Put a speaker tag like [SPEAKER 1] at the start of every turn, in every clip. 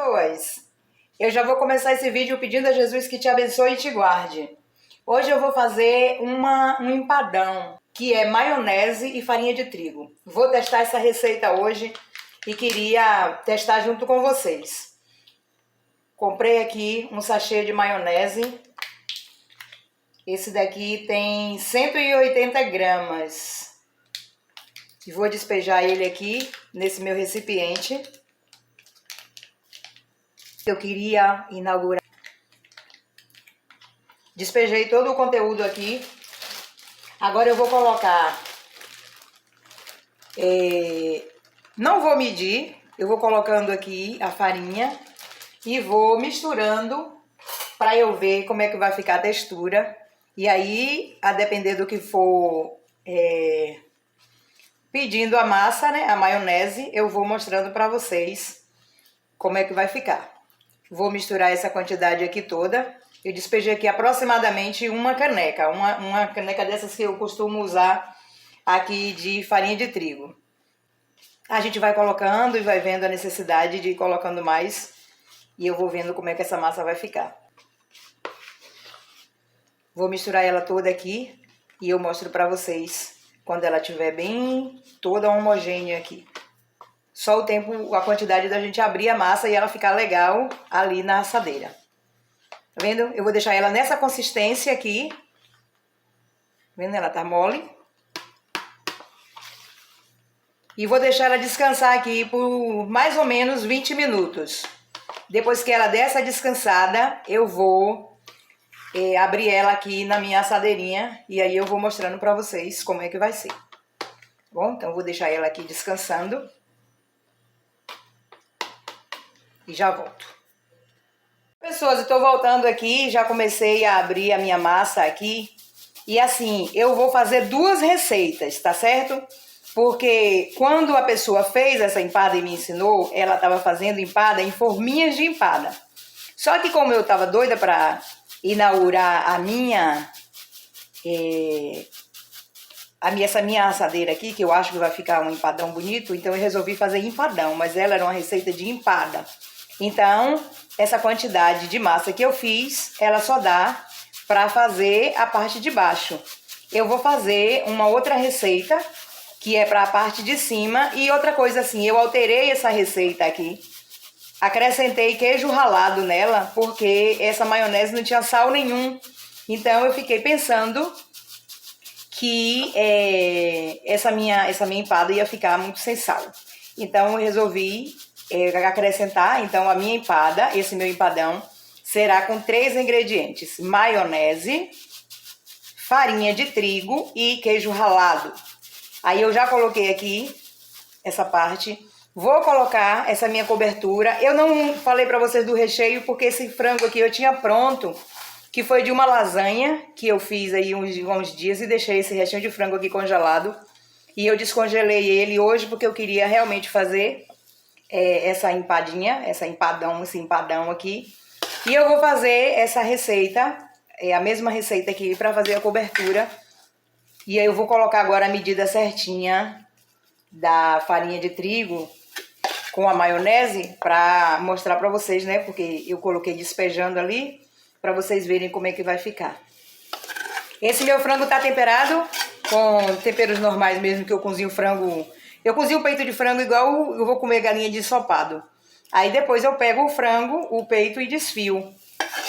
[SPEAKER 1] pessoas! Eu já vou começar esse vídeo pedindo a Jesus que te abençoe e te guarde. Hoje eu vou fazer um empadão, que é maionese e farinha de trigo. Vou testar essa receita hoje e queria testar junto com vocês. Comprei aqui um sachê de maionese. Esse daqui tem 180 gramas. E vou despejar ele aqui nesse meu recipiente. Eu queria inaugurar. Despejei todo o conteúdo aqui. Agora eu vou colocar. Não vou medir. Eu vou colocando aqui a farinha e vou misturando para eu ver como é que vai ficar a textura. E aí, a depender do que for pedindo a massa, né, a maionese, eu vou mostrando para vocês como é que vai ficar. Vou misturar essa quantidade aqui toda. Eu despejei aqui aproximadamente uma caneca. Uma caneca dessas que eu costumo usar aqui de farinha de trigo. A gente vai colocando e vai vendo a necessidade de ir colocando mais. E eu vou vendo como é que essa massa vai ficar. Vou misturar ela toda aqui e eu mostro para vocês quando ela estiver bem toda homogênea aqui. Só o tempo, a quantidade da gente abrir a massa e ela ficar legal ali na assadeira. Tá vendo? Eu vou deixar ela nessa consistência aqui. Tá vendo? Ela tá mole. E vou deixar ela descansar aqui por mais ou menos 20 minutos. Depois que ela der essa descansada, eu vou abrir ela aqui na minha assadeirinha. E aí eu vou mostrando pra vocês como é que vai ser. Bom, então eu vou deixar ela aqui descansando. E já volto. Pessoas, eu tô voltando aqui, já comecei a abrir a minha massa aqui. E assim, eu vou fazer duas receitas, tá certo? Porque quando a pessoa fez essa empada e me ensinou, ela tava fazendo empada em forminhas de empada. Só que como eu tava doida pra inaugurar essa minha assadeira aqui, que eu acho que vai ficar um empadão bonito, então eu resolvi fazer empadão, mas ela era uma receita de empada. Então, essa quantidade de massa que eu fiz, ela só dá para fazer a parte de baixo. Eu vou fazer uma outra receita, que é para a parte de cima. E outra coisa assim, eu alterei essa receita aqui. Acrescentei queijo ralado nela, porque essa maionese não tinha sal nenhum. Então, eu fiquei pensando que essa minha empada ia ficar muito sem sal. Então, eu resolvi acrescentar, então, a minha empada, esse meu empadão, será com 3 ingredientes: maionese, farinha de trigo e queijo ralado. Aí eu já coloquei aqui essa parte. Vou colocar essa minha cobertura. Eu não falei pra vocês do recheio, porque esse frango aqui eu tinha pronto, que foi de uma lasanha que eu fiz aí uns dias e deixei esse restinho de frango aqui congelado. E eu descongelei ele hoje porque eu queria realmente fazer essa empadinha, esse empadão aqui. E eu vou fazer essa receita, a mesma receita aqui, para fazer a cobertura. E aí eu vou colocar agora a medida certinha da farinha de trigo com a maionese para mostrar para vocês, né? Porque eu coloquei despejando ali para vocês verem como é que vai ficar. Esse meu frango tá temperado com temperos normais mesmo, que eu cozinho frango. Eu cozinho o peito de frango igual eu vou comer galinha de ensopado. Aí depois eu pego o frango, o peito e desfio.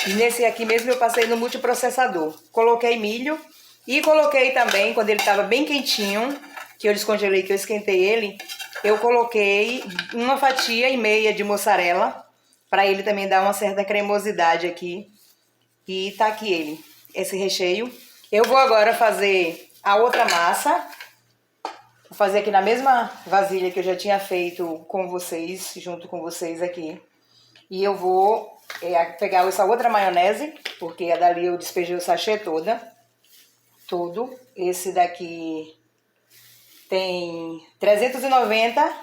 [SPEAKER 1] E nesse aqui mesmo eu passei no multiprocessador. Coloquei milho e coloquei também, quando ele estava bem quentinho, que eu descongelei, que eu esquentei ele, eu coloquei 1,5 fatia de mussarela, para ele também dar uma certa cremosidade aqui. E tá aqui ele, esse recheio. Eu vou agora fazer a outra massa. Vou fazer aqui na mesma vasilha que eu já tinha feito com vocês, junto com vocês aqui. E eu vou pegar essa outra maionese, porque a dali eu despejei o sachê todo. Esse daqui tem 390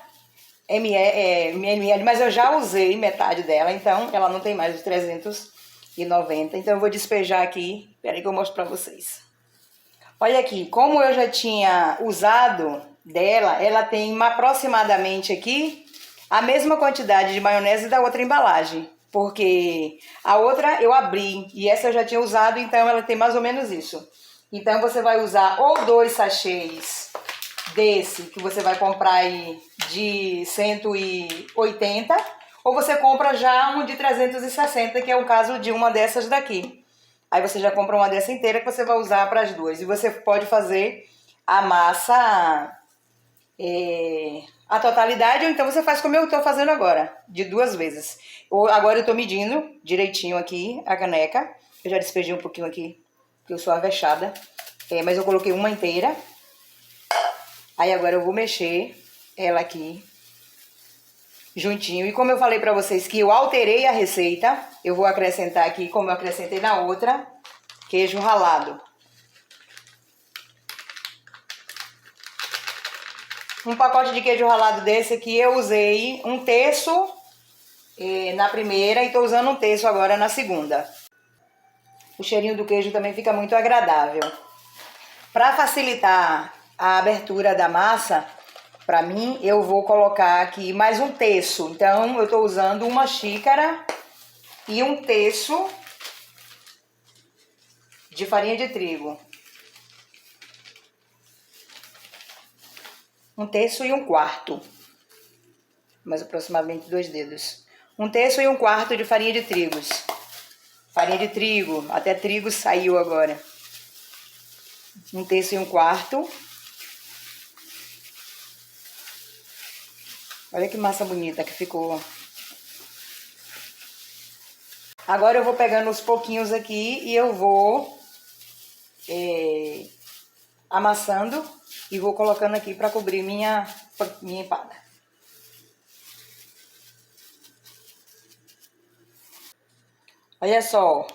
[SPEAKER 1] ml, mas eu já usei metade dela, então ela não tem mais de 390. Então eu vou despejar aqui, peraí que eu mostro pra vocês. Olha aqui, como eu já tinha usado dela, ela tem aproximadamente aqui a mesma quantidade de maionese da outra embalagem, porque a outra eu abri e essa eu já tinha usado, então ela tem mais ou menos isso. Então você vai usar ou 2 sachês desse que você vai comprar aí de 180, ou você compra já um de 360, que é o caso de uma dessas daqui. Aí você já compra uma dessa inteira que você vai usar para as duas. E você pode fazer a massa a totalidade, ou então você faz como eu estou fazendo agora, de 2 vezes. Agora eu estou medindo direitinho aqui a caneca. Eu já despejei um pouquinho aqui, porque eu sou avexada. Mas eu coloquei uma inteira. Aí agora eu vou mexer ela aqui juntinho. E como eu falei pra vocês que eu alterei a receita, eu vou acrescentar aqui, como eu acrescentei na outra, queijo ralado. Um pacote de queijo ralado desse aqui eu usei 1/3 na primeira e tô usando 1/3 agora na segunda. O cheirinho do queijo também fica muito agradável. Para facilitar a abertura da massa, para mim, eu vou colocar aqui mais 1/3. Então, eu estou usando 1 xícara e 1/3 de farinha de trigo. 1/3 e 1/4. Mais aproximadamente 2 dedos. 1/3 e 1/4 de farinha de trigo. Farinha de trigo, até trigo saiu agora. 1/3 e 1/4. Olha que massa bonita que ficou. Agora eu vou pegando os pouquinhos aqui e eu vou amassando e vou colocando aqui para cobrir minha empada. Olha só,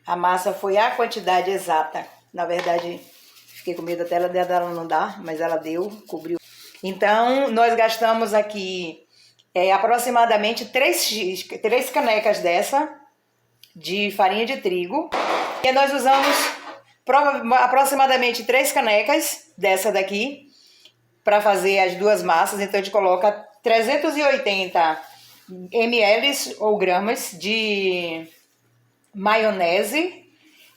[SPEAKER 1] a massa foi a quantidade exata. Na verdade, fiquei com medo até dela não dar, mas ela deu, cobriu. Então, nós gastamos aqui aproximadamente 3 canecas dessa de farinha de trigo. E nós usamos aproximadamente 3 canecas dessa daqui para fazer as 2 massas. Então, a gente coloca 380 ml ou gramas de maionese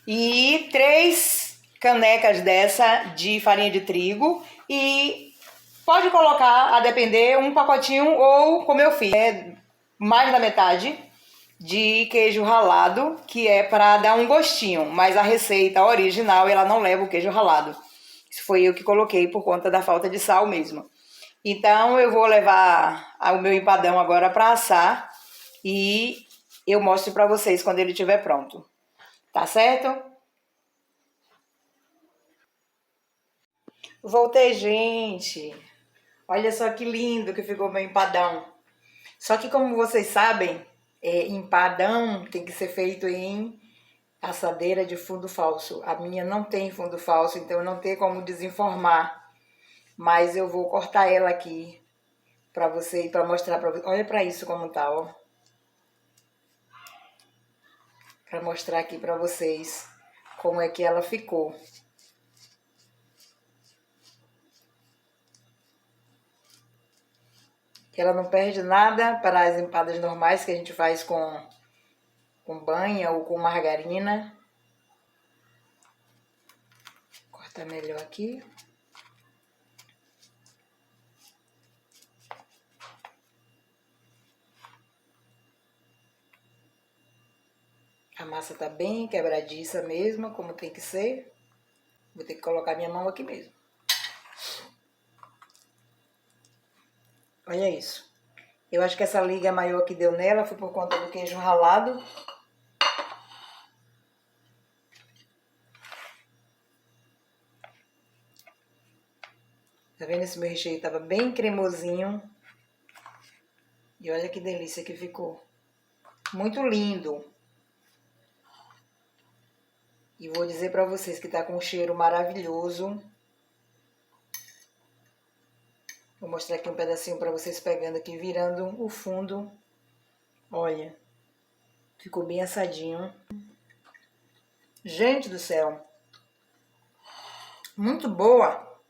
[SPEAKER 1] e 3 canecas dessa de farinha de trigo e pode colocar, a depender, um pacotinho ou, como eu fiz, mais da metade de queijo ralado, que é para dar um gostinho, mas a receita original ela não leva o queijo ralado. Isso foi eu que coloquei por conta da falta de sal mesmo. Então eu vou levar o meu empadão agora para assar e eu mostro para vocês quando ele estiver pronto. Tá certo? Voltei, gente! Olha só que lindo que ficou meu empadão. Só que como vocês sabem, empadão tem que ser feito em assadeira de fundo falso. A minha não tem fundo falso, então eu não tenho como desenformar. Mas eu vou cortar ela aqui pra vocês, pra mostrar pra vocês. Olha pra isso como tá, ó. Pra mostrar aqui pra vocês como é que ela ficou. Ela não perde nada para as empadas normais que a gente faz com banha ou com margarina. Vou cortar melhor aqui. A massa tá bem quebradiça mesmo, como tem que ser. Vou ter que colocar minha mão aqui mesmo. Olha isso. Eu acho que essa liga maior que deu nela foi por conta do queijo ralado. Tá vendo? Esse meu recheio tava bem cremosinho. E olha que delícia que ficou. Muito lindo. E vou dizer pra vocês que tá com um cheiro maravilhoso. Vou mostrar aqui um pedacinho pra vocês pegando aqui, virando o fundo. Olha, ficou bem assadinho. Gente do céu. Muito boa.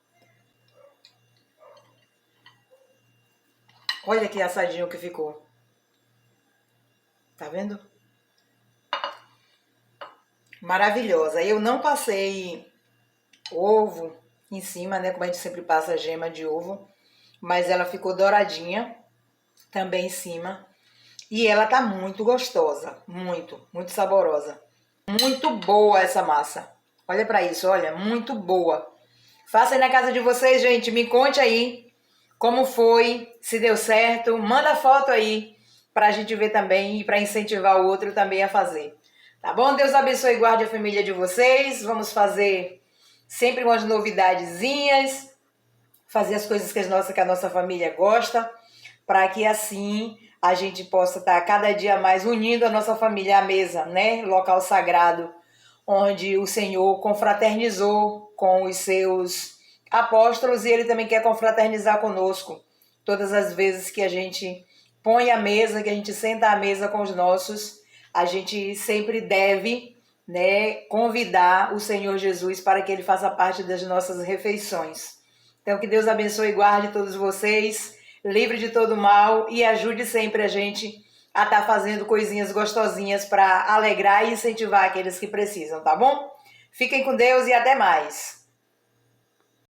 [SPEAKER 1] Olha que assadinho que ficou. Tá vendo? Maravilhosa. Eu não passei ovo em cima, né? Como a gente sempre passa a gema de ovo. Mas ela ficou douradinha também em cima. E ela tá muito gostosa. Muito, muito saborosa. Muito boa essa massa. Olha pra isso, olha. Muito boa. Faça aí na casa de vocês, gente. Me conte aí como foi, se deu certo. Manda foto aí pra gente ver também e pra incentivar o outro também a fazer. Tá bom? Deus abençoe e guarde a família de vocês. Vamos fazer sempre umas novidadezinhas. Fazer as coisas que a nossa família gosta. Para que assim a gente possa estar cada dia mais unindo a nossa família à mesa, né? Local sagrado, onde o Senhor confraternizou com os seus apóstolos e Ele também quer confraternizar conosco. Todas as vezes que a gente põe a mesa, que a gente senta à mesa com os nossos, a gente sempre deve, né, convidar o Senhor Jesus para que Ele faça parte das nossas refeições. Então, que Deus abençoe e guarde todos vocês, livre de todo mal e ajude sempre a gente a estar fazendo coisinhas gostosinhas para alegrar e incentivar aqueles que precisam, tá bom? Fiquem com Deus e até mais!